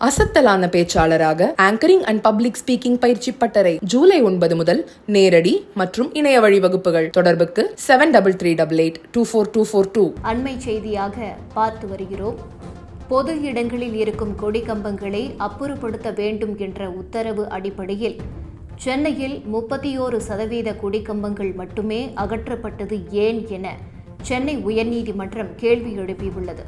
அசத்தலான பேச்சாளராக anchoring and public speaking பயிற்சி பட்டறை ஜூலை 9 முதல் நேரடி மற்றும் இணைய வழி வகுப்புகள். தொடர்புக்கு 7388824242. அண்மை செய்தியாக பார்த்து வருகிறோம். பொது இடங்களில் இருக்கும் கொடி கம்பங்களை அப்புறப்படுத்த வேண்டும் என்ற உத்தரவு அடிப்படையில் சென்னையில் 31% கொடிக்கம்பங்கள் மட்டுமே அகற்றப்பட்டது ஏன் என சென்னை உயர்நீதிமன்றம் கேள்வி எழுப்பியுள்ளது.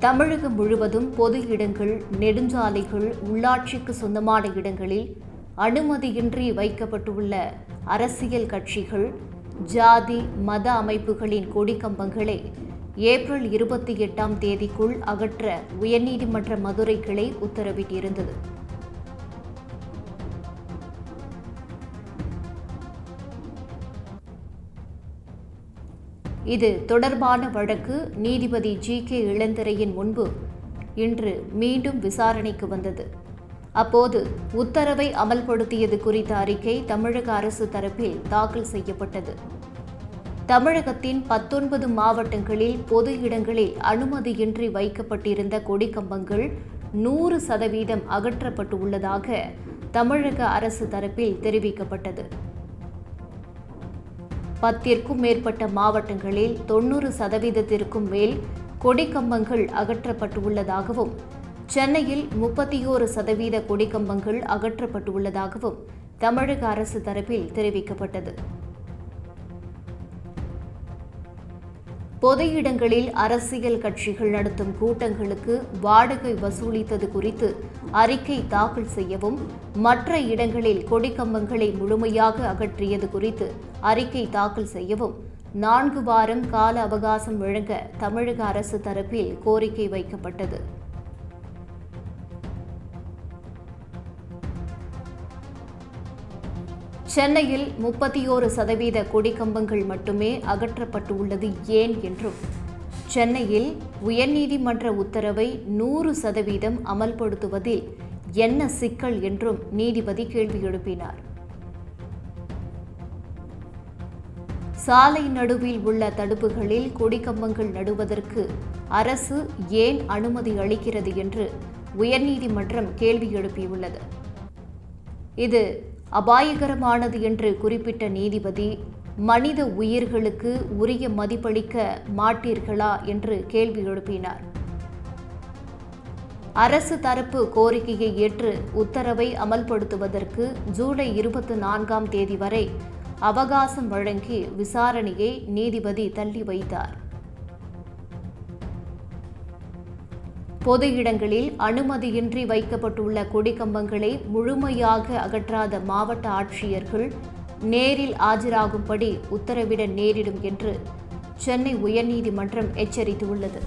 தமிழகம் முழுவதும் பொது இடங்கள், நெடுஞ்சாலைகள், உள்ளாட்சிக்கு சொந்தமான இடங்களில் அனுமதியின்றி வைக்கப்பட்டுள்ள அரசியல் கட்சிகள், ஜாதி, மத அமைப்புகளின் கொடிக்கம்பங்களை ஏப்ரல் 28ஆம் தேதிக்குள் அகற்ற உயர்நீதிமன்ற மதுரை கிளை உத்தரவிட்டிருந்தது. இது தொடர்பான வழக்கு நீதிபதி GK இளந்திரையின் முன்பு இன்று மீண்டும் விசாரணைக்கு வந்தது. அப்போது உத்தரவை அமல்படுத்தியது குறித்த அறிக்கை தமிழக அரசு தரப்பில் தாக்கல் செய்யப்பட்டது. தமிழகத்தின் 19 மாவட்டங்களில் பொது இடங்களில் அனுமதியின்றி வைக்கப்பட்டிருந்த கொடிக்கம்பங்கள் 100% அகற்றப்பட்டுள்ளதாக தமிழக அரசு தரப்பில் தெரிவிக்கப்பட்டது. 10க்கும் மேற்பட்ட மாவட்டங்களில் 90%த்திற்கும் மேல் கொடிக்கம்பங்கள் அகற்றப்பட்டுள்ளதாகவும், சென்னையில் 31% கொடிக்கம்பங்கள் அகற்றப்பட்டுள்ளதாகவும் தமிழக அரசு தரப்பில் தெரிவிக்கப்பட்டது. பொது இடங்களில் அரசியல் கட்சிகள் நடத்தும் கூட்டங்களுக்கு வாடகை வசூலித்தது குறித்து அறிக்கை தாக்கல் செய்யவும், மற்ற இடங்களில் கொடிக்கம்பங்களை முழுமையாக அகற்றியது குறித்து அறிக்கை தாக்கல் செய்யவும் 4 வாரம் கால அவகாசம் வழங்க தமிழக அரசு தரப்பில் கோரிக்கை வைக்கப்பட்டது. சென்னையில் 31% கொடிக்கம்பங்கள் மட்டுமே அகற்றப்பட்டுள்ளது ஏன் என்றும், சென்னையில் உயர்நீதிமன்ற உத்தரவை 100% அமல்படுத்துவதில் என்ன சிக்கல் என்றும் நீதிபதி கேள்வி எழுப்பினார். சாலை நடுவில் உள்ள தடுப்புகளில் கொடிக்கம்பங்கள் நடுவதற்கு அரசு ஏன் அனுமதி அளிக்கிறது என்று உயர்நீதிமன்றம் கேள்வி எழுப்பியுள்ளது. இது அபாயகரமானது என்று குறிப்பிட்ட நீதிபதி, மனித உயிர்களுக்கு உரிய மதிப்பளிக்க மாட்டீர்களா என்று கேள்வி எழுப்பினார். அரசு தரப்பு கோரிக்கையை ஏற்று உத்தரவை அமல்படுத்துவதற்கு ஜூலை 24ஆம் தேதி வரை அவகாசம் வழங்கி விசாரணையை நீதிபதி தள்ளி வைத்தார். பொது இடங்களில் அனுமதியின்றி வைக்கப்பட்டுள்ள கொடிக்கம்பங்களை முழுமையாக அகற்றாத மாவட்ட ஆட்சியர்கள் நேரில் ஆஜராகும்படி உத்தரவிட நேரிடும் என்று சென்னை உயர்நீதிமன்றம் எச்சரித்துள்ளது.